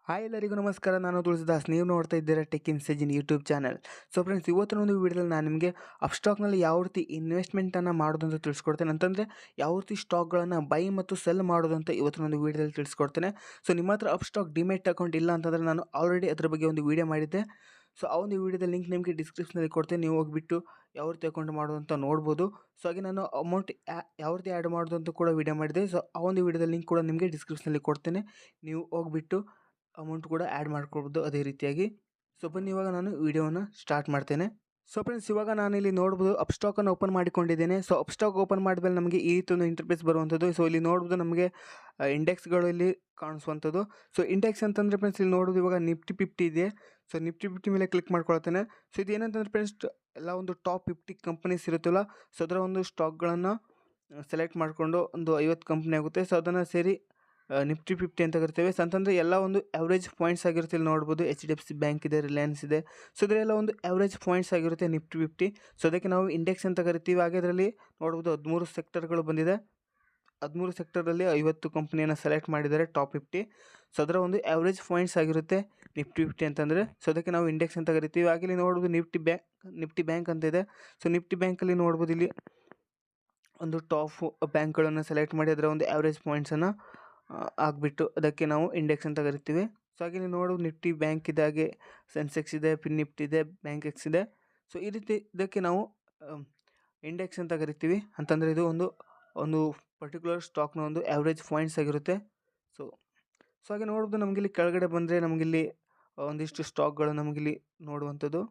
Hi ಎಲ್ಲರಿಗೂ ನಮಸ್ಕಾರ. ನಾನು ತುಳಸಿದಾಸ್. ನೀವು ನೋಡ್ತಾ ಇದ್ದೀರಾ ಟೆಕ್ ಇನ್ಸೈಜಿನ್ ಯೂಟ್ಯೂಬ್ ಚಾನಲ್. ಸೊ ಫ್ರೆಂಡ್ಸ್, ಇವತ್ತಿನ ಒಂದು ವಿಡಿಯೋದಲ್ಲಿ ನಾನು ನಿಮಗೆ ಅಪ್ಸ್ಟಾಕ್ನಲ್ಲಿ ಯಾವ ರೀತಿ ಇನ್ವೆಸ್ಟ್ಮೆಂಟನ್ನು ಮಾಡೋದು ಅಂತ ತಿಳಿಸ್ಕೊಡ್ತೇನೆ. ಅಂತಂದರೆ ಯಾವ ರೀತಿ ಸ್ಟಾಕ್ಗಳನ್ನು ಬೈ ಮತ್ತು ಸೆಲ್ ಮಾಡೋದು ಅಂತ ಇವತ್ತಿನ ಒಂದು ವಿಡಿಯೋದಲ್ಲಿ ತಿಳಿಸ್ಕೊಡ್ತೇನೆ. ಸೊ ನಿಮ್ಮ ಹತ್ರ ಅಪ್ಸ್ಟಾಕ್ ಡಿಮೆಟ್ ಅಕೌಂಟ್ ಇಲ್ಲ ಅಂತಂದರೆ ನಾನು ಆಲ್ರೆಡಿ ಅದ್ರ ಬಗ್ಗೆ ಒಂದು ವಿಡಿಯೋ ಮಾಡಿದ್ದೆ. ಸೊ ಆ ಒಂದು ವಿಡಿಯೋದ ಲಿಂಕ್ ನಿಮಗೆ ಡಿಸ್ಕ್ರಿಪ್ಷನಲ್ಲಿ ಕೊಡ್ತೇನೆ. ನೀವು ಹೋಗಿಬಿಟ್ಟು ಯಾವ ರೀತಿ ಅಕೌಂಟ್ ಮಾಡೋದು ಅಂತ ನೋಡ್ಬೋದು. ಸೊ ಹಾಗೆ ನಾನು ಅಮೌಂಟ್ ಯಾವ ರೀತಿ ಆ್ಯಡ್ ಮಾಡೋದು ಅಂತ ಕೂಡ ವಿಡಿಯೋ ಮಾಡಿದೆ. ಸೊ ಆ ಒಂದು ವಿಡಿಯೋದ ಲಿಂಕ್ ಕೂಡ ನಿಮಗೆ ಡಿಸ್ಕ್ರಿಪ್ಷನಲ್ಲಿ ಕೊಡ್ತೇನೆ. ನೀವು ಹೋಗ್ಬಿಟ್ಟು ಅಮೌಂಟ್ ಕೂಡ ಆ್ಯಡ್ ಮಾಡ್ಕೊಳ್ಬೋದು ಅದೇ ರೀತಿಯಾಗಿ. ಸೊ ಬನ್ನಿ ಇವಾಗ ನಾನು ವಿಡಿಯೋನ ಸ್ಟಾರ್ಟ್ ಮಾಡ್ತೇನೆ. ಸೊ ಫ್ರೆಂಡ್ಸ್, ಇವಾಗ ನಾನು ಇಲ್ಲಿ ನೋಡ್ಬೋದು ಅಪ್ಸ್ಟಾಕನ್ನು ಓಪನ್ ಮಾಡಿಕೊಂಡಿದ್ದೇನೆ. ಸೊ ಅಪ್ಸ್ಟಾಕ್ ಓಪನ್ ಮಾಡಿದ್ಮೇಲೆ ನಮಗೆ ಈ ರೀತಿ ಒಂದು ಇಂಟರ್ಫೇಸ್ ಬರುವಂಥದ್ದು. ಸೊ ಇಲ್ಲಿ ನೋಡ್ಬೋದು ನಮಗೆ ಇಂಡೆಕ್ಸ್ಗಳು ಇಲ್ಲಿ ಕಾಣಿಸುವಂಥದ್ದು. ಸೊ ಇಂಡೆಕ್ಸ್ ಅಂತಂದರೆ ಫ್ರೆಂಡ್ಸ್, ಇಲ್ಲಿ ನೋಡ್ಬೋದು ಇವಾಗ ನಿಫ್ಟಿ 50 ಇದೆ. ಸೊ ನಿಫ್ಟಿ 50 ಮೇಲೆ ಕ್ಲಿಕ್ ಮಾಡ್ಕೊಳ್ತೇನೆ. ಸೊ ಇದು ಏನಂತಂದರೆ ಫ್ರೆಂಡ್ಸ್, ಎಲ್ಲ ಒಂದು ಟಾಪ್ 50 ಕಂಪನೀಸ್ ಇರುತ್ತಲ್ಲ, ಸೊ ಅದರ ಒಂದು ಸ್ಟಾಕ್ಗಳನ್ನು ಸೆಲೆಕ್ಟ್ ಮಾಡಿಕೊಂಡು ಒಂದು 50 ಕಂಪ್ನಿ ಆಗುತ್ತೆ. ಸೊ ಅದನ್ನು ಸೇರಿ ನಿಫ್ಟಿ 50 ಅಂತ ಕರಿತೇವೆ. ಸೊ ಅಂತಂದರೆ ಎಲ್ಲ ಒಂದು ಆ್ಯಾವ್ರೇಜ್ ಪಾಯಿಂಟ್ಸ್ ಆಗಿರುತ್ತೆ. ಇಲ್ಲಿ ನೋಡ್ಬೋದು HDFC ಬ್ಯಾಂಕ್ ಇದೆ, ರಿಲಯನ್ಸ್ ಇದೆ. ಸೊ ಇದರೆಲ್ಲ ಒಂದು ಆ್ಯಾವ್ರೇಜ್ ಪಾಯಿಂಟ್ಸ್ ಆಗಿರುತ್ತೆ ನಿಫ್ಟಿ 50. ಸೊ ಅದಕ್ಕೆ ನಾವು ಇಂಡೆಕ್ಸ್ ಅಂತ ಕರಿತೀವಿ. ಹಾಗೆ ಅದರಲ್ಲಿ ನೋಡ್ಬೋದು 13 ಸೆಕ್ಟರ್ಗಳು ಬಂದಿದೆ. 13 ಸೆಕ್ಟರಲ್ಲಿ 50 ಕಂಪ್ನಿಯನ್ನು ಸೆಲೆಕ್ಟ್ ಮಾಡಿದ್ದಾರೆ ಟಾಪ್ 50. ಸೊ ಅದರ ಒಂದು ಆ್ಯಾವ್ರೇಜ್ ಪಾಯಿಂಟ್ಸ್ ಆಗಿರುತ್ತೆ ನಿಫ್ಟಿ 50 ಅಂತಂದರೆ. ಸೊ ಅದಕ್ಕೆ ನಾವು ಇಂಡೆಕ್ಸ್ ಅಂತ ಕರಿತೀವಿ. ಹಾಗೆ ಇಲ್ಲಿ ನೋಡ್ಬೋದು ನಿಫ್ಟಿ ಬ್ಯಾಂಕ್ ಅಂತ ಇದೆ. ಸೊ ನಿಫ್ಟಿ ಬ್ಯಾಂಕಲ್ಲಿ ನೋಡ್ಬೋದು ಇಲ್ಲಿ ಒಂದು ಟಾಪ್ ಬ್ಯಾಂಕ್ಗಳನ್ನು ಸೆಲೆಕ್ಟ್ ಮಾಡಿ ಅದರ ಒಂದು ಆ್ಯಾವ್ರೇಜ್ ಪಾಯಿಂಟ್ಸನ್ನು ಆಗಿಬಿಟ್ಟು ಅದಕ್ಕೆ ನಾವು ಇಂಡೆಕ್ಸ್ ಅಂತ ಕರಿತೀವಿ. ಸೊ ಹಾಗೆ ನೀವು ನೋಡೋದು ನಿಫ್ಟಿ ಬ್ಯಾಂಕ್ ಇದೆ, ಹಾಗೆ ಸೆನ್ಸೆಕ್ಸ್ ಇದೆ, ಫಿನ್ ನಿಫ್ಟಿ ಇದೆ, ಬ್ಯಾಂಕ್ ಎಕ್ಸ್ ಇದೆ. ಸೊ ಈ ರೀತಿ ಇದಕ್ಕೆ ನಾವು ಇಂಡೆಕ್ಸ್ ಅಂತ ಕರಿತೀವಿ. ಅಂತಂದರೆ ಇದು ಒಂದು ಪರ್ಟಿಕ್ಯುಲರ್ ಸ್ಟಾಕ್ನ ಒಂದು ಆ್ಯಾವ್ರೇಜ್ ಪಾಯಿಂಟ್ಸ್ ಆಗಿರುತ್ತೆ. ಸೊ ಹಾಗೆ ನೋಡೋದು ನಮಗಿಲ್ಲಿ ಕೆಳಗಡೆ ಬಂದರೆ ನಮಗಿಲ್ಲಿ ಒಂದಿಷ್ಟು ಸ್ಟಾಕ್ಗಳು ನಮಗಿಲ್ಲಿ ನೋಡುವಂಥದ್ದು.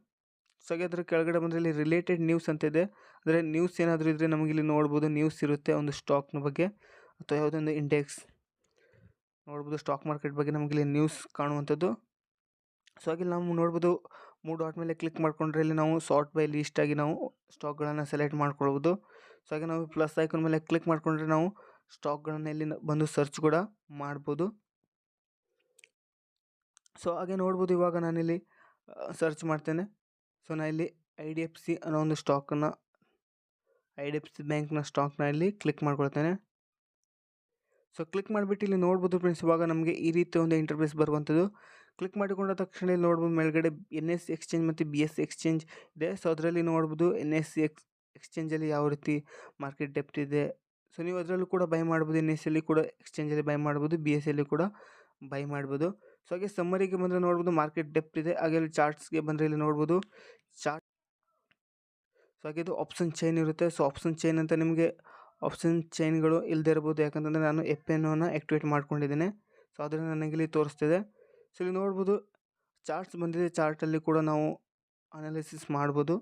ಸೊ ಹಾಗೆ ಅದರ ಕೆಳಗಡೆ ಬಂದರೆ ಇಲ್ಲಿ ರಿಲೇಟೆಡ್ ನ್ಯೂಸ್ ಅಂತ ಇದೆ. ಅಂದರೆ ನ್ಯೂಸ್ ಏನಾದರೂ ಇದ್ದರೆ ನಮಗಿಲ್ಲಿ ನೋಡ್ಬೋದು ನ್ಯೂಸ್ ಇರುತ್ತೆ ಒಂದು ಸ್ಟಾಕ್ನ ಬಗ್ಗೆ ಅಥವಾ ಯಾವುದೊಂದು ಇಂಡೆಕ್ಸ್ ನೋಡ್ಬೋದು ಸ್ಟಾಕ್ ಮಾರ್ಕೆಟ್ ಬಗ್ಗೆ ನಮಗಿಲ್ಲಿ ನ್ಯೂಸ್ ಕಾಣುವಂಥದ್ದು. ಸೊ ಹಾಗೆ ನಾವು ನೋಡ್ಬೋದು 3 ಡಾಟ್ ಮೇಲೆ ಕ್ಲಿಕ್ ಮಾಡಿಕೊಂಡ್ರೆ ಇಲ್ಲಿ ನಾವು ಸಾರ್ಟ್ ಬೈ ಲೀಸ್ಟ್ ಆಗಿ ನಾವು ಸ್ಟಾಕ್ಗಳನ್ನು ಸೆಲೆಕ್ಟ್ ಮಾಡ್ಕೊಳ್ಬೋದು. ಸೊ ಹಾಗೆ ನಾವು ಪ್ಲಸ್ ಐಕಾನ್ ಮೇಲೆ ಕ್ಲಿಕ್ ಮಾಡಿಕೊಂಡ್ರೆ ನಾವು ಸ್ಟಾಕ್ಗಳನ್ನು ಇಲ್ಲಿ ಬಂದು ಸರ್ಚ್ ಕೂಡ ಮಾಡ್ಬೋದು. ಸೊ ಹಾಗೆ ನೋಡ್ಬೋದು ಇವಾಗ ನಾನಿಲ್ಲಿ ಸರ್ಚ್ ಮಾಡ್ತೇನೆ. ಸೊ ನಾನು ಇಲ್ಲಿ IDFC ಅನ್ನೋ ಒಂದು ಸ್ಟಾಕನ್ನು IDFC ಬ್ಯಾಂಕ್ನ ಸ್ಟಾಕ್ನ ಇಲ್ಲಿ ಕ್ಲಿಕ್ ಮಾಡ್ಕೊಳ್ತೇನೆ. ಸೊ ಕ್ಲಿಕ್ ಮಾಡಿಬಿಟ್ಟು ಇಲ್ಲಿ ನೋಡ್ಬೋದು ಫ್ರೆಂಡ್ಸ್, ಇವಾಗ ನಮಗೆ ಈ ರೀತಿ ಒಂದು ಇಂಟರ್ಫೇಸ್ ಬರುವಂಥದ್ದು. ಕ್ಲಿಕ್ ಮಾಡಿಕೊಂಡ ತಕ್ಷಣ ಇಲ್ಲಿ ನೋಡ್ಬೋದು ಮೇಲ್ಗಡೆ NSE ಎಕ್ಸ್ಚೇಂಜ್ ಮತ್ತು BSE ಎಕ್ಸ್ಚೇಂಜ್ ಇದೆ. ಸೊ ಅದರಲ್ಲಿ ನೋಡ್ಬೋದು NSE ಎಕ್ಸ್ಚೇಂಜಲ್ಲಿ ಯಾವ ರೀತಿ ಮಾರ್ಕೆಟ್ ಡೆಪ್ತ್ ಇದೆ. ಸೊ ನೀವು ಅದರಲ್ಲೂ ಕೂಡ ಬೈ ಮಾಡ್ಬೋದು. NSEಯಲ್ಲಿ ಕೂಡ ಎಕ್ಸ್ಚೇಂಜಲ್ಲಿ ಬೈ ಮಾಡ್ಬೋದು, BSEಯಲ್ಲಿ ಕೂಡ ಬೈ ಮಾಡ್ಬೋದು. ಸೊ ಹಾಗೆ ಸಮ್ಮರಿಗೆ ಬಂದರೆ ನೋಡ್ಬೋದು ಮಾರ್ಕೆಟ್ ಡೆಪ್ತ್ ಇದೆ. ಹಾಗೆ ಇಲ್ಲಿ ಚಾರ್ಟ್ಸ್ಗೆ ಬಂದರೆ ಇಲ್ಲಿ ನೋಡ್ಬೋದು ಚಾರ್ಟ್. ಸೊ ಹಾಗೆ ಇದು ಆಪ್ಷನ್ ಚೈನ್ ಇರುತ್ತೆ. ಸೊ ಆಪ್ಷನ್ ಚೈನ್ ಅಂತ ನಿಮಗೆ ಆಪ್ಷನ್ ಚೈನ್ಗಳು ಇಲ್ಲದೆ ಇರ್ಬೋದು, ಯಾಕಂತಂದರೆ ನಾನು FNOನ ಆ್ಯಕ್ಟಿವೇಟ್ ಮಾಡ್ಕೊಂಡಿದ್ದೇನೆ. ಸೊ ಅದರಿಂದ ನನಗಿಲ್ಲಿ ತೋರಿಸ್ತಿದೆ. ಸೊ ಇಲ್ಲಿ ನೋಡ್ಬೋದು ಚಾರ್ಟ್ಸ್ ಬಂದಿದೆ. ಚಾರ್ಟಲ್ಲಿ ಕೂಡ ನಾವು ಅನಾಲಿಸಿಸ್ ಮಾಡ್ಬೋದು.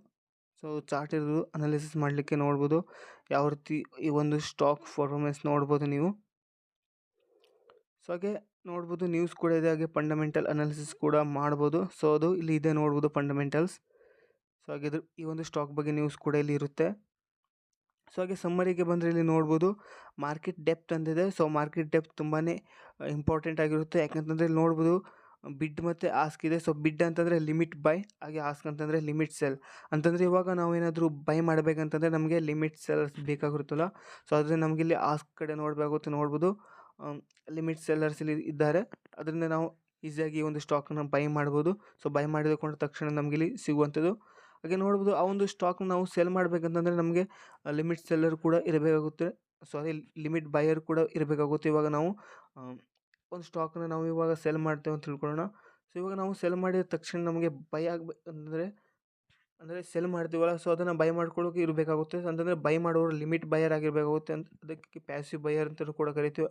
ಸೊ ಚಾರ್ಟ್ ಇರೋದು ಅನಾಲಿಸಿಸ್ ಮಾಡಲಿಕ್ಕೆ ನೋಡ್ಬೋದು ಯಾವ ರೀತಿ ಈ ಒಂದು ಸ್ಟಾಕ್ ಪರ್ಫಾರ್ಮೆನ್ಸ್ ನೋಡ್ಬೋದು ನೀವು. ಸೊ ಹಾಗೆ ನೋಡ್ಬೋದು ನ್ಯೂಸ್ ಕೂಡ ಇದೆ, ಹಾಗೆ ಫಂಡಮೆಂಟಲ್ ಅನಾಲಿಸಿಸ್ ಕೂಡ ಮಾಡ್ಬೋದು. ಸೊ ಅದು ಇಲ್ಲಿ ಇದೆ ನೋಡ್ಬೋದು ಫಂಡಮೆಂಟಲ್ಸ್. ಸೊ ಹಾಗೆ ಈ ಒಂದು ಸ್ಟಾಕ್ ಬಗ್ಗೆ ನ್ಯೂಸ್ ಕೂಡ ಇಲ್ಲಿ ಇರುತ್ತೆ. ಸೊ ಹಾಗೆ ಸಮ್ಮರಿಗೆ ಬಂದರೆ ಇಲ್ಲಿ ನೋಡ್ಬೋದು ಮಾರ್ಕೆಟ್ ಡೆಪ್ತ್ ಅಂತಿದೆ. ಸೊ ಮಾರ್ಕೆಟ್ ಡೆಪ್ತ್ ತುಂಬಾ ಇಂಪಾರ್ಟೆಂಟ್ ಆಗಿರುತ್ತೆ. ಯಾಕಂತಂದರೆ ಇಲ್ಲಿ ನೋಡ್ಬೋದು ಬಿಡ್ ಮತ್ತು ಆಸ್ಕ್ ಇದೆ. ಸೊ ಬಿಡ್ ಅಂತಂದರೆ ಲಿಮಿಟ್ ಬೈ, ಹಾಗೆ ಆಸ್ಕ್ ಅಂತಂದರೆ ಲಿಮಿಟ್ ಸೆಲ್. ಅಂತಂದರೆ ಇವಾಗ ನಾವೇನಾದರೂ ಬೈ ಮಾಡಬೇಕಂತಂದರೆ ನಮಗೆ ಲಿಮಿಟ್ ಸೆಲ್ಲರ್ಸ್ ಬೇಕಾಗಿರುತ್ತಲ್ಲ. ಸೊ ಆದರೆ ನಮಗಿಲ್ಲಿ ಆಸ್ಕ್ ಕಡೆ ನೋಡ್ಬೋದು ಲಿಮಿಟ್ ಸೆಲ್ಲರ್ಸ್ ಇಲ್ಲಿ ಇದ್ದಾರೆ. ಅದರಿಂದ ನಾವು ಈಸಿಯಾಗಿ ಈ ಒಂದು ಸ್ಟಾಕನ್ನು ಬೈ ಮಾಡ್ಬೋದು. ಸೊ ಬೈ ಮಾಡಿಕೊಂಡ ತಕ್ಷಣ ನಮಗಿಲ್ಲಿ ಸಿಗುವಂಥದ್ದು. ಹಾಗೆ ನೋಡ್ಬೋದು ಆ ಒಂದು ಸ್ಟಾಕ್ನ ನಾವು ಸೆಲ್ ಮಾಡಬೇಕಂತಂದರೆ ನಮಗೆ ಲಿಮಿಟ್ ಸೆಲ್ಲರ್ ಕೂಡ ಇರಬೇಕಾಗುತ್ತೆ. ಲಿಮಿಟ್ ಬೈಯರ್ ಕೂಡ ಇರಬೇಕಾಗುತ್ತೆ. ಇವಾಗ ನಾವು ಒಂದು ಸ್ಟಾಕನ್ನು ನಾವು ಇವಾಗ ಸೆಲ್ ಮಾಡ್ತೇವೆ ಅಂತ ತಿಳ್ಕೊಳ್ಳೋಣ. ಸೊ ಇವಾಗ ನಾವು ಸೆಲ್ ಮಾಡಿದ ತಕ್ಷಣ ನಮಗೆ ಬೈ ಆಗಬೇಕಂದ್ರೆ ಸೆಲ್ ಮಾಡ್ತೀವಲ್ಲ, ಸೊ ಅದನ್ನು ಬೈ ಮಾಡ್ಕೊಳ್ಳೋಕೆ ಇರಬೇಕಾಗುತ್ತೆ. ಅಂತಂದರೆ ಬೈ ಮಾಡೋರು ಲಿಮಿಟ್ ಬೈಯರ್ ಆಗಿರಬೇಕಾಗುತ್ತೆ. ಅದಕ್ಕೆ ಪ್ಯಾಸಿವ್ ಬೈಯರ್ ಅಂತಲೂ ಕೂಡ ಕರಿತೀವಿ,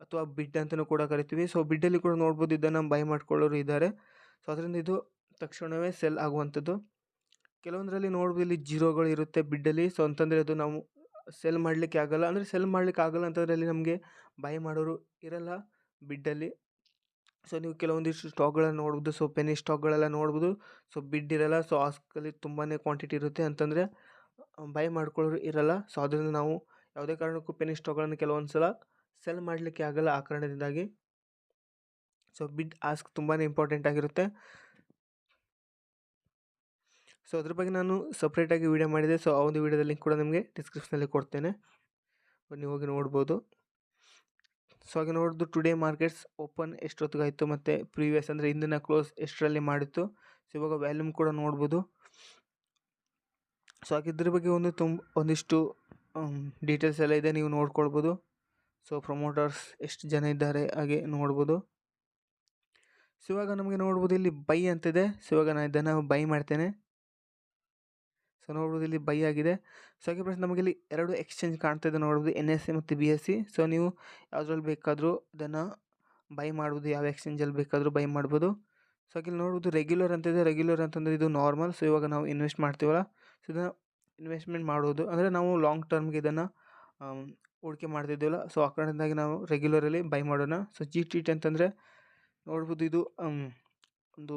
ಅಥವಾ ಬಿಡ್ ಅಂತಲೂ ಕೂಡ ಕರಿತೀವಿ. ಸೊ ಬಿಡ್ಡಲ್ಲಿ ಕೂಡ ನೋಡ್ಬೋದು ಇದನ್ನು ಬೈ ಮಾಡ್ಕೊಳ್ಳೋರು ಇದ್ದಾರೆ. ಸೊ ಅದರಿಂದ ಇದು ತಕ್ಷಣವೇ ಸೆಲ್ ಆಗುವಂಥದ್ದು. ಕೆಲವೊಂದರಲ್ಲಿ ನೋಡ್ಬೋದು ಇಲ್ಲಿ ಜೀರೋಗಳು ಇರುತ್ತೆ ಬಿಡ್ಡಲ್ಲಿ. ಸೊ ಅಂತಂದರೆ ಅದು ನಾವು ಸೆಲ್ ಮಾಡಲಿಕ್ಕೆ ಆಗೋಲ್ಲ. ಅಂದರೆ ಸೆಲ್ ಮಾಡಲಿಕ್ಕೆ ಆಗೋಲ್ಲ ಅಂತಂದರೆ ಅಲ್ಲಿ ನಮಗೆ ಬೈ ಮಾಡೋರು ಇರಲ್ಲ ಬಿಡ್ಡಲ್ಲಿ. ಸೊ ನೀವು ಕೆಲವೊಂದಿಷ್ಟು ಸ್ಟಾಕ್ಗಳನ್ನು ನೋಡ್ಬೋದು. ಸೊ ಪೆನಿ ಸ್ಟಾಕ್ಗಳೆಲ್ಲ ನೋಡ್ಬೋದು. ಸೊ ಬಿಡ್ ಇರಲ್ಲ. ಸೊ ಆಸ್ಕಲ್ಲಿ ತುಂಬಾ ಕ್ವಾಂಟಿಟಿ ಇರುತ್ತೆ, ಅಂತಂದರೆ ಬೈ ಮಾಡ್ಕೊಳ್ಳೋರು ಇರಲ್ಲ. ಸೊ ಅದರಿಂದ ನಾವು ಯಾವುದೇ ಕಾರಣಕ್ಕೂ ಪೆನಿ ಸ್ಟಾಕ್ಗಳನ್ನು ಕೆಲವೊಂದು ಸಲ ಸೆಲ್ ಮಾಡಲಿಕ್ಕೆ ಆಗೋಲ್ಲ ಆ ಕಾರಣದಿಂದಾಗಿ. ಸೊ ಬಿಡ್ ಆಸ್ಕ್ ತುಂಬಾ ಇಂಪಾರ್ಟೆಂಟ್ ಆಗಿರುತ್ತೆ. ಸೊ ಅದ್ರ ಬಗ್ಗೆ ನಾನು ಸಪ್ರೇಟಾಗಿ ವೀಡಿಯೋ ಮಾಡಿದೆ. ಸೊ ಆ ಒಂದು ವೀಡಿಯೋದ ಲಿಂಕ್ ಕೂಡ ನಿಮಗೆ ಡಿಸ್ಕ್ರಿಪ್ಷನಲ್ಲಿ ಕೊಡ್ತೇನೆ, ನೀವು ಹೋಗಿ ನೋಡ್ಬೋದು. ಸೊ ಹಾಗೆ ನೋಡೋದು ಟುಡೇ ಮಾರ್ಕೆಟ್ಸ್ ಓಪನ್ ಎಷ್ಟೊತ್ತಿಗಾಯಿತು ಮತ್ತು ಪ್ರೀವಿಯಸ್ ಅಂದರೆ ಇಂದಿನ ಕ್ಲೋಸ್ ಎಷ್ಟರಲ್ಲಿ ಮಾಡಿತ್ತು. ಸೊ ಇವಾಗ ವ್ಯಾಲ್ಯೂಮ್ ಕೂಡ ನೋಡ್ಬೋದು. ಸೊ ಹಾಗೆ ಇದ್ರ ಬಗ್ಗೆ ಒಂದಿಷ್ಟು ಡೀಟೇಲ್ಸ್ ಎಲ್ಲ ಇದೆ, ನೀವು ನೋಡ್ಕೊಳ್ಬೋದು. ಸೊ ಪ್ರಮೋಟರ್ಸ್ ಎಷ್ಟು ಜನ ಇದ್ದಾರೆ ಹಾಗೆ ನೋಡ್ಬೋದು. ಸೊ ಇವಾಗ ನಮಗೆ ನೋಡ್ಬೋದು ಇಲ್ಲಿ ಬೈ ಅಂತಿದೆ. ಸೊ ಇವಾಗ ನಾನು ಇದನ್ನು ಬೈ ಮಾಡ್ತೇನೆ. ಸೊ ನೋಡ್ಬೋದು ಇಲ್ಲಿ ಬೈ ಆಗಿದೆ. ಸೊ ಹಾಗೆ ಫ್ರೆಂಡ್ಸ್ ನಮಗೆ ಇಲ್ಲಿ 2 ಎಕ್ಸ್ಚೇಂಜ್ ಕಾಣ್ತಾ ಇದೆ ನೋಡ್ಬೋದು, NSE ಮತ್ತು BSE. ಸೊ ನೀವು ಯಾವುದ್ರಲ್ಲಿ ಬೇಕಾದರೂ ಇದನ್ನು ಬೈ ಮಾಡ್ಬೋದು, ಯಾವ ಎಕ್ಸ್ಚೇಂಜಲ್ಲಿ ಬೇಕಾದರೂ ಬೈ ಮಾಡ್ಬೋದು. ಸೊ ಹಾಗೆ ಇಲ್ಲಿ ನೋಡ್ಬೋದು ರೆಗ್ಯುಲರ್ ಅಂತಿದೆ. ರೆಗ್ಯುಲರ್ ಅಂತಂದರೆ ಇದು ನಾರ್ಮಲ್. ಸೊ ಇವಾಗ ನಾವು ಇನ್ವೆಸ್ಟ್ ಮಾಡ್ತೀವಲ್ಲ, ಸೊ ಇದನ್ನು ಇನ್ವೆಸ್ಟ್ಮೆಂಟ್ ಮಾಡೋದು ಅಂದರೆ ನಾವು ಲಾಂಗ್ ಟರ್ಮ್ಗೆ ಇದನ್ನು ಹೂಡಿಕೆ ಮಾಡ್ತಿದ್ದೀವಲ್ಲ, ಸೊ ಆ ಕಾರಣದಿಂದಾಗಿ ನಾವು ರೆಗ್ಯುಲರಲ್ಲಿ ಬೈ ಮಾಡೋಣ. ಸೊ GTT ಅಂತಂದರೆ ನೋಡ್ಬೋದು ಇದು ಒಂದು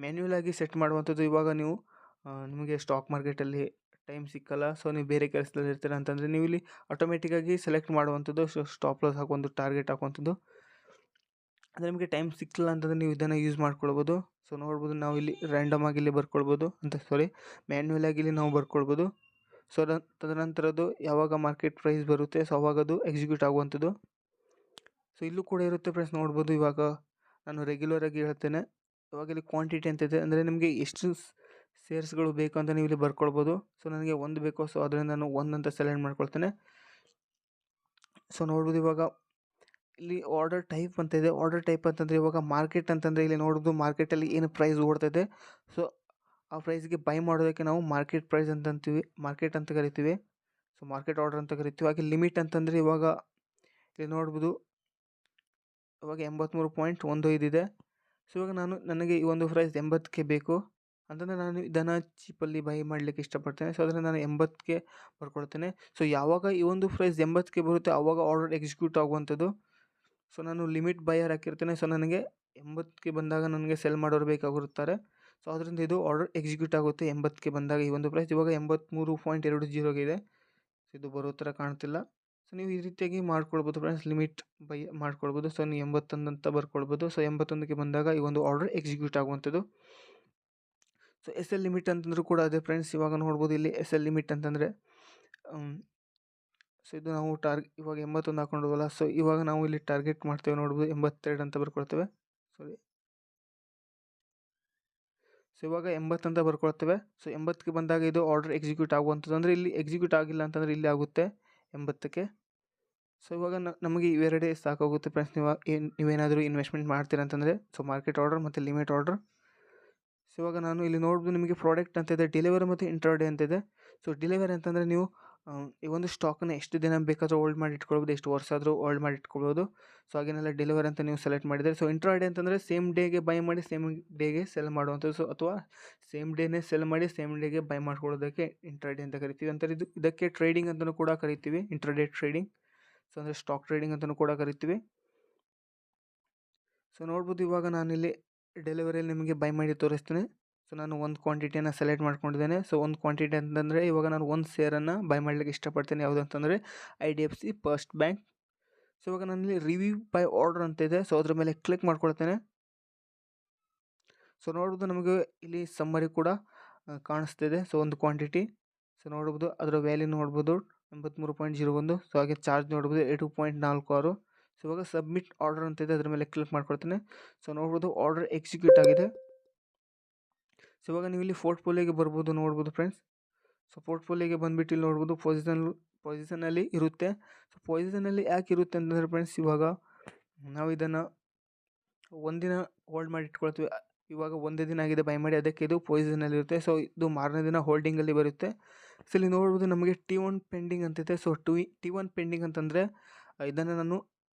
ಮ್ಯಾನ್ಯುಯಲ್ ಆಗಿ ಸೆಟ್ ಮಾಡುವಂಥದ್ದು. ಇವಾಗ ನೀವು ನಿಮಗೆ ಸ್ಟಾಕ್ ಮಾರ್ಕೆಟಲ್ಲಿ ಟೈಮ್ ಸಿಕ್ಕಲ್ಲ, ಸೊ ನೀವು ಬೇರೆ ಕೆಲಸದಲ್ಲಿ ಇರ್ತೀರ ಅಂತಂದರೆ ನೀವು ಇಲ್ಲಿ ಆಟೋಮೆಟಿಕ್ಕಾಗಿ ಸೆಲೆಕ್ಟ್ ಮಾಡುವಂಥದ್ದು. ಸೊ ಸ್ಟಾಪ್ ಲಾಸ್ ಹಾಕುವಂಥ ಟಾರ್ಗೆಟ್ ಹಾಕುವಂಥದ್ದು. ಅಂದರೆ ನಿಮಗೆ ಟೈಮ್ ಸಿಕ್ಕಿಲ್ಲ ಅಂತಂದರೆ ನೀವು ಇದನ್ನು ಯೂಸ್ ಮಾಡ್ಕೊಳ್ಬೋದು. ಸೊ ನೋಡ್ಬೋದು ನಾವು ಇಲ್ಲಿ ರ್ಯಾಂಡಮ್ ಆಗಿ ಇಲ್ಲಿ ಬರ್ಕೊಳ್ಬೋದು ಮ್ಯಾನ್ಯುಯಲ್ ಆಗಿ ಇಲ್ಲಿ ನಾವು ಬರ್ಕೊಳ್ಬೋದು. ಸೊ ತದನಂತರದ್ದು ಯಾವಾಗ ಮಾರ್ಕೆಟ್ ಪ್ರೈಸ್ ಬರುತ್ತೆ ಸೊ ಅವಾಗ ಅದು ಎಕ್ಸಿಕ್ಯೂಟ್ ಆಗುವಂಥದ್ದು. ಸೊ ಇಲ್ಲೂ ಕೂಡ ಇರುತ್ತೆ ಫ್ರೆಂಡ್ಸ್ ನೋಡ್ಬೋದು. ಇವಾಗ ನಾನು ರೆಗ್ಯುಲರ್ ಆಗಿ ಹೇಳ್ತೇನೆ. ಇವಾಗ ಇಲ್ಲಿ ಕ್ವಾಂಟಿಟಿ ಅಂತಿದೆ, ಅಂದರೆ ನಿಮಗೆ ಎಷ್ಟು ಶೇರ್ಸ್ಗಳು ಬೇಕು ಅಂತ ನೀವು ಇಲ್ಲಿ ಬರ್ಕೊಳ್ಬೋದು. ಸೊ ನನಗೆ 1 ಬೇಕು, ಸೊ ಅದರಿಂದ ನಾನು 1 ಅಂತ ಸೆಲೆಕ್ಟ್ ಮಾಡ್ಕೊಳ್ತೇನೆ. ಸೊ ನೋಡ್ಬೋದು ಇವಾಗ ಇಲ್ಲಿ ಆರ್ಡರ್ ಟೈಪ್ ಅಂತ ಇದೆ. ಆರ್ಡರ್ ಟೈಪ್ ಅಂತಂದರೆ ಇವಾಗ ಮಾರ್ಕೆಟ್ ಅಂತಂದರೆ ಇಲ್ಲಿ ನೋಡೋದು ಮಾರ್ಕೆಟಲ್ಲಿ ಏನು ಪ್ರೈಸ್ ಓಡ್ತಾಯಿದೆ ಸೊ ಆ ಪ್ರೈಸ್ಗೆ ಬೈ ಮಾಡೋದಕ್ಕೆ ನಾವು ಮಾರ್ಕೆಟ್ ಪ್ರೈಸ್ ಅಂತ ಅಂತೀವಿ, ಮಾರ್ಕೆಟ್ ಅಂತ ಕರಿತೀವಿ. ಸೊ ಮಾರ್ಕೆಟ್ ಆರ್ಡರ್ ಅಂತ ಕರಿತೀವಿ. ಹಾಗೆ ಲಿಮಿಟ್ ಅಂತಂದರೆ ಇವಾಗ ಇಲ್ಲಿ ನೋಡ್ಬೋದು ಇವಾಗ 83.15 ಇದೆ. ಸೊ ಇವಾಗ ನನಗೆ ಈ ಒಂದು ಪ್ರೈಸ್ 80ಕ್ಕೆ ಬೇಕು ಅಂತಂದರೆ ನಾನು ಇದನ್ನು ಚೀಪಲ್ಲಿ ಬೈ ಮಾಡಲಿಕ್ಕೆ ಇಷ್ಟಪಡ್ತೇನೆ. ಸೊ ಅದರಿಂದ ನಾನು 80ಕ್ಕೆ ಬರ್ಕೊಳ್ತೇನೆ. ಸೊ ಯಾವಾಗ ಈ ಒಂದು ಪ್ರೈಸ್ 80ಕ್ಕೆ ಬರುತ್ತೆ ಆವಾಗ ಆರ್ಡರ್ ಎಕ್ಸಿಕ್ಯೂಟ್ ಆಗುವಂಥದ್ದು. ಸೊ ನಾನು ಲಿಮಿಟ್ ಬೈಯರ್ ಹಾಕಿರ್ತೇನೆ. ಸೊ ನನಗೆ 80ಕ್ಕೆ ಬಂದಾಗ ನನಗೆ ಸೆಲ್ ಮಾಡೋರು ಬೇಕಾಗಿರುತ್ತಾರೆ. ಸೊ ಅದರಿಂದ ಇದು ಆರ್ಡರ್ ಎಕ್ಸಿಕ್ಯೂಟ್ ಆಗುತ್ತೆ 80ಕ್ಕೆ ಬಂದಾಗ. ಈ ಒಂದು ಪ್ರೈಸ್ ಇವಾಗ 83.20 ಇದೆ. ಸೊ ಇದು ಬರೋ ಥರ ಕಾಣ್ತಿಲ್ಲ. ಸೊ ನೀವು ಈ ರೀತಿಯಾಗಿ ಮಾಡ್ಕೊಳ್ಬೋದು ಫ್ರೆಂಡ್ಸ್, ಲಿಮಿಟ್ ಬೈ ಮಾಡ್ಕೊಳ್ಬೋದು. ಸೊ ನೀವು 81 ಅಂತ ಬರ್ಕೊಳ್ಬೋದು. ಸೊ 81ಕ್ಕೆ ಬಂದಾಗ ಈ ಒಂದು ಆರ್ಡರ್ ಎಕ್ಸಿಕ್ಯೂಟ್ ಆಗುವಂಥದ್ದು. ಸೊ SL ಲಿಮಿಟ್ ಅಂತಂದ್ರೂ ಕೂಡ ಅದೇ ಫ್ರೆಂಡ್ಸ್. ಇವಾಗ ನೋಡ್ಬೋದು ಇಲ್ಲಿ SL ಲಿಮಿಟ್ ಅಂತಂದರೆ ಸೊ ಇದು ನಾವು ಇವಾಗ 81 ಹಾಕೊಂಡವಲ್ಲ, ಸೊ ಇವಾಗ ನಾವು ಇಲ್ಲಿ ಟಾರ್ಗೆಟ್ ಮಾಡ್ತೇವೆ ನೋಡ್ಬೋದು 82 ಅಂತ ಬರ್ಕೊಳ್ತೇವೆ. ಸೊ ಇವಾಗ 80 ಅಂತ ಬರ್ಕೊಳ್ತೇವೆ. ಸೊ 80ಕ್ಕೆ ಬಂದಾಗ ಇದು ಆರ್ಡರ್ ಎಕ್ಸಿಕ್ಯೂಟ್ ಆಗುವಂಥದ್ದು. ಅಂದರೆ ಇಲ್ಲಿ ಎಕ್ಸಿಕ್ಯೂಟ್ ಆಗಿಲ್ಲ ಅಂತಂದರೆ ಇಲ್ಲಿ ಆಗುತ್ತೆ 80ಕ್ಕೆ. ಸೊ ಇವಾಗ ನಮಗೆ ಇವೆರಡೇ ಸಾಕಾಗುತ್ತೆ ಫ್ರೆಂಡ್ಸ್. ನೀವೇನಾದರೂ ಇನ್ವೆಸ್ಟ್ಮೆಂಟ್ ಮಾಡ್ತೀರಾ ಅಂತಂದರೆ ಸೊ ಮಾರ್ಕೆಟ್ ಆರ್ಡರ್ ಮತ್ತು ಲಿಮಿಟ್ ಆರ್ಡರ್. ಸೊ ಇವಾಗ ನಾನು ಇಲ್ಲಿ ನೋಡ್ಬೋದು ನಿಮಗೆ ಪ್ರಾಡಕ್ಟ್ ಅಂತ ಇದೆ, ಡೆಲಿವರಿ ಮತ್ತು ಇಂಟ್ರಾಡೇ ಅಂತಿದೆ. ಸೊ ಡೆಲಿವರಿ ಅಂತಂದರೆ ನೀವು ಈ ಒಂದು ಸ್ಟಾಕನ್ನು ಎಷ್ಟು ದಿನ ಬೇಕಾದರೂ ಹೋಲ್ಡ್ ಮಾಡಿ ಇಟ್ಕೊಳ್ಬೋದು, ಎಷ್ಟು ವರ್ಷ ಆದರೂ ಹೋಲ್ಡ್ ಮಾಡಿ ಇಟ್ಕೊಳ್ಬೋದು. ಸೊ ಹಾಗೇನೆಲ್ಲ ಡೆಲಿವರಿ ಅಂತ ನೀವು ಸೆಲೆಕ್ಟ್ ಮಾಡಿದರೆ. ಸೊ ಇಂಟ್ರಾಡೇ ಅಂತಂದರೆ ಸೇಮ್ ಡೇಗೆ ಬೈ ಮಾಡಿ ಸೇಮ್ ಡೇಗೆ ಸೆಲ್ ಮಾಡುವಂಥದ್ದು. ಸೊ ಅಥವಾ ಸೇಮ್ ಡೇನೇ ಸೆಲ್ ಮಾಡಿ ಸೇಮ್ ಡೇಗೆ ಬೈ ಮಾಡ್ಕೊಳ್ಳೋದಕ್ಕೆ ಇಂಟ್ರಾಡೇ ಅಂತ ಕರಿತೀವಿ. ಅಂತಾರೆ ಇದಕ್ಕೆ ಟ್ರೇಡಿಂಗ್ ಅಂತಲೂ ಕೂಡ ಕರಿತೀವಿ, ಇಂಟ್ರಾಡೇ ಟ್ರೇಡಿಂಗ್. ಸೊ ಅಂದರೆ ಸ್ಟಾಕ್ ಟ್ರೇಡಿಂಗ್ ಅಂತಲೂ ಕೂಡ ಕರಿತೀವಿ. ಸೊ ನೋಡ್ಬೋದು ಇವಾಗ ನಾನಿಲ್ಲಿ ಡೆಲಿವರಿಯಲ್ಲಿ ನಿಮಗೆ ಬೈ ಮಾಡಿ ತೋರಿಸ್ತೀನಿ. ಸೊ ನಾನು ಒಂದು ಕ್ವಾಂಟಿಟಿಯನ್ನು ಸೆಲೆಕ್ಟ್ ಮಾಡ್ಕೊಂಡಿದ್ದೇನೆ. ಸೊ ಒಂದು ಕ್ವಾಂಟಿಟಿ ಅಂತಂದರೆ ಇವಾಗ ನಾನು ಒಂದು ಶೇರನ್ನು ಬೈ ಮಾಡಲಿಕ್ಕೆ ಇಷ್ಟಪಡ್ತೇನೆ. ಯಾವುದು ಅಂತಂದರೆ IDFC ಫಸ್ಟ್ ಬ್ಯಾಂಕ್. ಸೊ ಇವಾಗ ನಾನಿಲ್ಲಿ ರಿವ್ಯೂ ಬೈ ಆರ್ಡರ್ ಅಂತ ಇದೆ. ಸೊ ಅದ್ರ ಮೇಲೆ ಕ್ಲಿಕ್ ಮಾಡ್ಕೊಳ್ತೇನೆ. ಸೊ ನೋಡ್ಬೋದು ನಮಗೆ ಇಲ್ಲಿ ಸಮ್ಮರಿ ಕೂಡ ಕಾಣಿಸ್ತಿದೆ. ಸೊ ಒಂದು ಕ್ವಾಂಟಿಟಿ ಸೊ ನೋಡ್ಬೋದು, ಅದರ ವ್ಯಾಲ್ಯೂ ನೋಡ್ಬೋದು 83.01. ಸೊ ಹಾಗೆ ಚಾರ್ಜ್ ನೋಡ್ಬೋದು 8.46. ಸೊ ಇವಾಗ ಸಬ್ಮಿಟ್ ಆರ್ಡರ್ ಅಂತಿದೆ, ಅದ್ರ ಮೇಲೆ ಕ್ಲಿಕ್ ಮಾಡ್ಕೊಳ್ತೇನೆ. ಸೊ ನೋಡ್ಬೋದು ಆರ್ಡರ್ ಎಕ್ಸಿಕ್ಯೂಟ್ ಆಗಿದೆ. ಸೊ ಇವಾಗ ನೀವು ಇಲ್ಲಿ ಪೋರ್ಟ್ಫೋಲಿಯೋಗೆ ಬರ್ಬೋದು ನೋಡ್ಬೋದು ಫ್ರೆಂಡ್ಸ್. ಸೊ ಪೋರ್ಟ್ಫೋಲಿಯೋಗೆ ಬಂದುಬಿಟ್ಟು ಇಲ್ಲಿ ನೋಡ್ಬೋದು ಪೊಸಿಷನಲ್ಲಿ ಇರುತ್ತೆ. ಸೊ ಪೊಸಿಷನಲ್ಲಿ ಯಾಕೆ ಇರುತ್ತೆ ಅಂತಂದರೆ ಫ್ರೆಂಡ್ಸ್, ಇವಾಗ ನಾವು ಇದನ್ನು ಒಂದಿನ ಹೋಲ್ಡ್ ಮಾಡಿ ಇಟ್ಕೊಳ್ತೀವಿ. ಇವಾಗ ಒಂದೇ ದಿನ ಆಗಿದೆ ಬೈ ಮಾಡಿ, ಅದಕ್ಕೆ ಇದು ಪೊಸಿಷನಲ್ಲಿರುತ್ತೆ. ಸೊ ಇದು ಮಾರನೇ ದಿನ ಹೋಲ್ಡಿಂಗಲ್ಲಿ ಬರುತ್ತೆ. ಸೊ ಇಲ್ಲಿ ನೋಡ್ಬೋದು ನಮಗೆ T1 ಪೆಂಡಿಂಗ್ ಅಂತಿದೆ. ಸೊ T1 ಪೆಂಡಿಂಗ್ ಅಂತಂದರೆ ಇದನ್ನು ನಾನು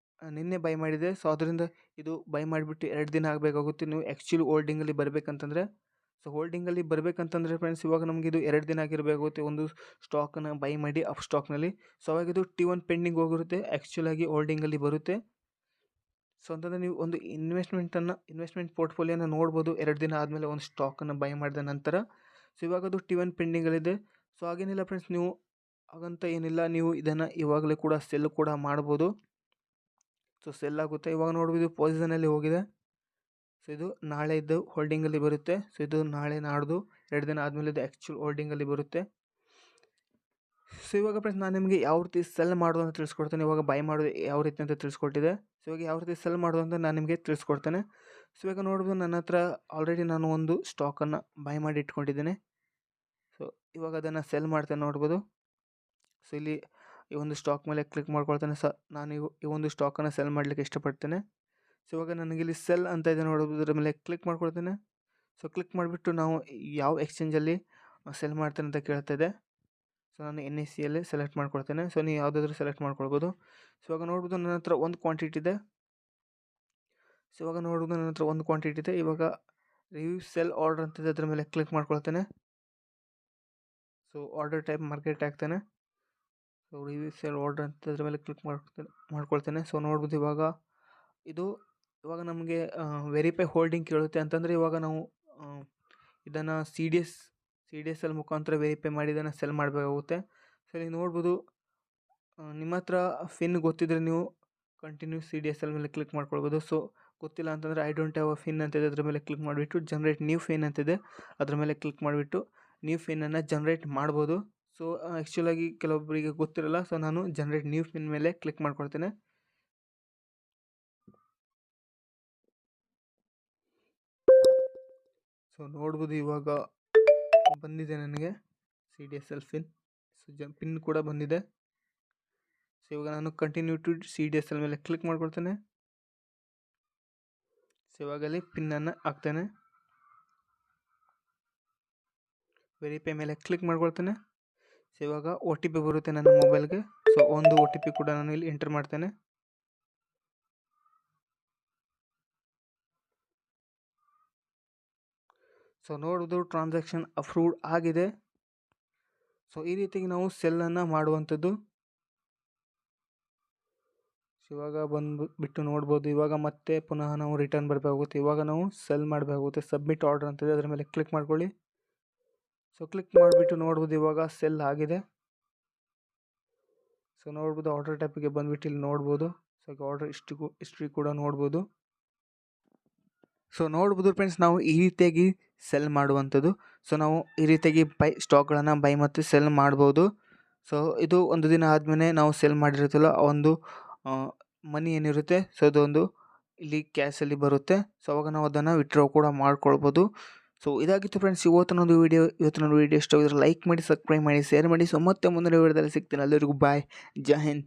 ನಿನ್ನೆ ಬೈ ಮಾಡಿದೆ. ಸೊ ಅದರಿಂದ ಇದು ಬೈ ಮಾಡಿಬಿಟ್ಟು 2 ದಿನ ಆಗಬೇಕಾಗುತ್ತೆ. ನೀವು ಆ್ಯಕ್ಚುಲಿ ಹೋಲ್ಡಿಂಗಲ್ಲಿ ಬರಬೇಕಂತಂದರೆ. ಸೊ ಹೋಲ್ಡಿಂಗಲ್ಲಿ ಬರಬೇಕಂತಂದರೆ ಫ್ರೆಂಡ್ಸ್ ಇವಾಗ ನಮಗೆ ಇದು 2 ದಿನ ಆಗಿರಬೇಕಾಗುತ್ತೆ ಒಂದು ಸ್ಟಾಕನ್ನು ಬೈ ಮಾಡಿ ಅಪ್ ಸ್ಟಾಕ್ನಲ್ಲಿ. ಸೊ ಅವಾಗ ಇದು T1 ಪೆಂಡಿಂಗ್ ಹೋಗಿರುತ್ತೆ, ಆ್ಯಕ್ಚುಲಾಗಿ ಹೋಲ್ಡಿಂಗಲ್ಲಿ ಬರುತ್ತೆ. ಸೊ ಅಂತಂದರೆ ನೀವು ಒಂದು ಇನ್ವೆಸ್ಟ್ಮೆಂಟ್ ಪೋರ್ಟ್ಫೋಲಿಯೋನ ನೋಡ್ಬೋದು 2 ದಿನ ಆದಮೇಲೆ ಒಂದು ಸ್ಟಾಕನ್ನು ಬೈ ಮಾಡಿದ ನಂತರ. ಸೊ ಇವಾಗ ಅದು T1 ಪೆಂಡಿಂಗಲ್ಲಿದೆ. ಸೊ ಹಾಗೇನಿಲ್ಲ ಫ್ರೆಂಡ್ಸ್, ನೀವು ಹಾಗಂತ ಏನಿಲ್ಲ, ನೀವು ಇದನ್ನು ಇವಾಗಲೇ ಕೂಡ ಸೆಲ್ ಕೂಡ ಮಾಡ್ಬೋದು. ಸೊ ಸೆಲ್ ಆಗುತ್ತೆ. ಇವಾಗ ನೋಡ್ಬೋದು ಪೊಸಿಷನಲ್ಲಿ ಹೋಗಿದೆ. ಸೊ ಇದು ನಾಳೆ ಇದ್ದು ಹೋಲ್ಡಿಂಗಲ್ಲಿ ಬರುತ್ತೆ. ಸೊ ಇದು ನಾಳೆ ನಾಡ್ದು 2 ದಿನ ಆದಮೇಲೆ ಇದು ಆ್ಯಕ್ಚುಲ್ ಹೋಲ್ಡಿಂಗಲ್ಲಿ ಬರುತ್ತೆ. ಸೊ ಇವಾಗ ಫ್ರೆಂಡ್ಸ್ ನಾನು ನಿಮಗೆ ಯಾವ ರೀತಿ ಸೆಲ್ ಮಾಡೋದು ಅಂತ ತಿಳಿಸ್ಕೊಡ್ತೇನೆ. ಇವಾಗ ಬೈ ಮಾಡೋದು ಯಾವ ರೀತಿ ಅಂತ ತಿಳಿಸ್ಕೊಟ್ಟಿದೆ. ಸೊ ಇವಾಗ ಯಾವ ರೀತಿ ಸೆಲ್ ಮಾಡೋದು ಅಂತ ನಾನು ನಿಮಗೆ ತಿಳಿಸ್ಕೊಡ್ತೇನೆ. ಸೊ ಇವಾಗ ನೋಡ್ಬೋದು ನನ್ನ ಹತ್ರ ಆಲ್ರೆಡಿ ನಾನು ಒಂದು ಸ್ಟಾಕನ್ನು ಬೈ ಮಾಡಿ ಇಟ್ಕೊಂಡಿದ್ದೇನೆ. ಸೊ ಇವಾಗ ಅದನ್ನು ಸೆಲ್ ಮಾಡ್ತೇನೆ ನೋಡ್ಬೋದು. ಸೊ ಇಲ್ಲಿ ಈ ಒಂದು ಸ್ಟಾಕ್ ಮೇಲೆ ಕ್ಲಿಕ್ ಮಾಡ್ಕೊಳ್ತೇನೆ. ನಾನು ಈ ಒಂದು ಸ್ಟಾಕನ್ನು ಸೆಲ್ ಮಾಡಲಿಕ್ಕೆ ಇಷ್ಟಪಡ್ತೇನೆ. ಸೊ ಇವಾಗ ನನಗಿಲ್ಲಿ ಸೆಲ್ ಅಂತ ಇದೆ ನೋಡ್ಬೋದು, ಅದರ ಮೇಲೆ ಕ್ಲಿಕ್ ಮಾಡ್ಕೊಳ್ತೇನೆ. ಸೊ ಕ್ಲಿಕ್ ಮಾಡಿಬಿಟ್ಟು ನಾವು ಯಾವ ಎಕ್ಸ್ಚೇಂಜಲ್ಲಿ ಸೆಲ್ ಮಾಡ್ತೇನೆ ಅಂತ ಕೇಳ್ತಾಯಿದೆ. ಸೊ ನಾನು NSEಯಲ್ಲಿ ಸೆಲೆಕ್ಟ್ ಮಾಡ್ಕೊಳ್ತೇನೆ. ಸೊ ನೀವು ಯಾವುದಾದ್ರೂ ಸೆಲೆಕ್ಟ್ ಮಾಡ್ಕೊಳ್ಬೋದು. ಸೊ ಇವಾಗ ನೋಡ್ಬೋದು ನನ್ನ ಹತ್ರ ಒಂದು ಕ್ವಾಂಟಿಟಿ ಇದೆ. ಸೊ ಇವಾಗ ನೋಡ್ಬೋದು ನನ್ನ ಹತ್ರ ಒಂದು ಕ್ವಾಂಟಿಟಿ ಇದೆ. ಇವಾಗ ರಿವ್ಯೂ ಸೆಲ್ ಆರ್ಡರ್ ಅಂತಿದೆ, ಅದರ ಮೇಲೆ ಕ್ಲಿಕ್ ಮಾಡ್ಕೊಳ್ತೇನೆ. ಸೊ ಆರ್ಡರ್ ಟೈಪ್ ಮಾರ್ಕೆಟ್ ಹಾಕ್ತೇನೆ. ಸೊ ರಿವ್ಯೂ ಸೆಲ್ ಆರ್ಡರ್ ಅಂತ ಅದ್ರ ಮೇಲೆ ಕ್ಲಿಕ್ ಮಾಡ್ಕೊಳ್ತೇನೆ. ಸೊ ನೋಡ್ಬೋದು ಇವಾಗ ನಮಗೆ ವೆರಿಫೈ ಹೋಲ್ಡಿಂಗ್ ಕೇಳುತ್ತೆ. ಅಂತಂದರೆ ಇವಾಗ ನಾವು ಇದನ್ನು CDSL ಮುಖಾಂತರ ವೆರಿಫೈ ಮಾಡಿ ಇದನ್ನು ಸೆಲ್ ಮಾಡಬೇಕಾಗುತ್ತೆ. ಸೊ ಇಲ್ಲಿ ನೋಡ್ಬೋದು ನಿಮ್ಮ ಹತ್ರ ಫಿನ್ ಗೊತ್ತಿದ್ದರೆ ನೀವು ಕಂಟಿನ್ಯೂ CDSL ಮೇಲೆ ಕ್ಲಿಕ್ ಮಾಡ್ಕೊಳ್ಬೋದು. ಸೊ ಗೊತ್ತಿಲ್ಲ ಅಂತಂದರೆ I don't have a fin ಅಂತಿದೆ, ಅದ್ರ ಮೇಲೆ ಕ್ಲಿಕ್ ಮಾಡಿಬಿಟ್ಟು ಜನರೇಟ್ ನ್ಯೂ ಫಿನ್ ಅಂತಿದೆ, ಅದ್ರ ಮೇಲೆ ಕ್ಲಿಕ್ ಮಾಡಿಬಿಟ್ಟು ನ್ಯೂ ಫಿನ್ನನ್ನು ಜನರೇಟ್ ಮಾಡ್ಬೋದು. ಸೊ ಆ್ಯಕ್ಚುಲಾಗಿ ಕೆಲವೊಬ್ಬರಿಗೆ ಗೊತ್ತಿರಲ್ಲ. ಸೊ ನಾನು ಜನರೇಟ್ ನ್ಯೂ ಫಿನ್ ಮೇಲೆ ಕ್ಲಿಕ್ ಮಾಡ್ಕೊಳ್ತೇನೆ. ಸೊ ನೋಡ್ಬೋದು ಇವಾಗ ಬಂದಿದೆ ನನಗೆ CDSL ಫಿನ್. ಸೊ ಪಿನ್ ಕೂಡ ಬಂದಿದೆ. ಸೊ ಇವಾಗ ನಾನು ಕಂಟಿನ್ಯೂ ಟು CDSL ಮೇಲೆ ಕ್ಲಿಕ್ ಮಾಡ್ಕೊಳ್ತೇನೆ. ಸೊ ಇವಾಗಲ್ಲಿ ಪಿನ್ನನ್ನು ಹಾಕ್ತೇನೆ. ವೆರಿಫೈ ಮೇಲೆ ಕ್ಲಿಕ್ ಮಾಡ್ಕೊಳ್ತೇನೆ. ಸೊ ಇವಾಗ OTP ಬರುತ್ತೆ ನನ್ನ ಮೊಬೈಲ್ಗೆ. ಸೊ ಒಂದು OTP ಕೂಡ ನಾನು ಇಲ್ಲಿ ಎಂಟರ್ ಮಾಡ್ತೇನೆ. ಸೊ ನೋಡೋದು ಟ್ರಾನ್ಸಾಕ್ಷನ್ ಅಪ್ರೂವ್ಡ್ ಆಗಿದೆ. ಸೊ ಈ ರೀತಿಯಾಗಿ ನಾವು ಸೆಲ್ಲನ್ನು ಮಾಡುವಂಥದ್ದು. ಸೊ ಇವಾಗ ಬಿಟ್ಟು ನೋಡ್ಬೋದು. ಇವಾಗ ಮತ್ತೆ ಪುನಃ ನಾವು ರಿಟರ್ನ್ ಬರಬೇಕಾಗುತ್ತೆ. ಇವಾಗ ನಾವು ಸೆಲ್ ಮಾಡಬೇಕಾಗುತ್ತೆ. ಸಬ್ಮಿಟ್ ಆರ್ಡರ್ ಅಂತಿದೆ, ಅದರ ಮೇಲೆ ಕ್ಲಿಕ್ ಮಾಡ್ಕೊಳ್ಳಿ. ಸೊ ಕ್ಲಿಕ್ ಮಾಡಿಬಿಟ್ಟು ನೋಡ್ಬೋದು ಇವಾಗ ಸೆಲ್ ಆಗಿದೆ. ಸೊ ನೋಡ್ಬೋದು ಆರ್ಡರ್ ಟೈಪಿಗೆ ಬಂದುಬಿಟ್ಟು ಇಲ್ಲಿ ನೋಡ್ಬೋದು. ಸೊ ಈಗ ಆರ್ಡರ್ ಹಿಸ್ಟ್ರಿ ಕೂಡ ನೋಡ್ಬೋದು. ಸೊ ನೋಡ್ಬೋದು ಫ್ರೆಂಡ್ಸ್, ನಾವು ಈ ರೀತಿಯಾಗಿ ಸೆಲ್ ಮಾಡುವಂಥದ್ದು. ಸೊ ನಾವು ಈ ರೀತಿಯಾಗಿ ಸ್ಟಾಕ್ಗಳನ್ನು ಬೈ ಮತ್ತು ಸೆಲ್ ಮಾಡ್ಬೋದು. ಸೊ ಇದು ಒಂದು ದಿನ ಆದಮೇಲೆ ನಾವು ಸೆಲ್ ಮಾಡಿರ್ತೀವಲ್ಲ ಆ ಒಂದು ಮನಿ ಏನಿರುತ್ತೆ, ಸೊ ಅದೊಂದು ಇಲ್ಲಿ ಕ್ಯಾಶಲ್ಲಿ ಬರುತ್ತೆ. ಸೊ ಅವಾಗ ನಾವು ಅದನ್ನು ವಿತ್ಡ್ರಾ ಕೂಡ ಮಾಡ್ಕೊಳ್ಬೋದು. ಸೊ ಇದಾಗಿತ್ತು ಫ್ರೆಂಡ್ಸ್ ಇವತ್ತಿನ ವಿಡಿಯೋ ಇಷ್ಟ ಆಗಿದ್ರೆ ಲೈಕ್ ಮಾಡಿ, ಸಬ್ಸ್ಕ್ರೈಬ್ ಮಾಡಿ, ಶೇರ್ ಮಾಡಿ. ಸೊ ಮತ್ತೆ ಮುಂದಿನ ವಿಡಿಯೋದಲ್ಲಿ ಸಿಗ್ತೀನಿ. ಎಲ್ಲರಿಗೂ ಬಾಯ್, ಜೈ ಹಿಂದ್.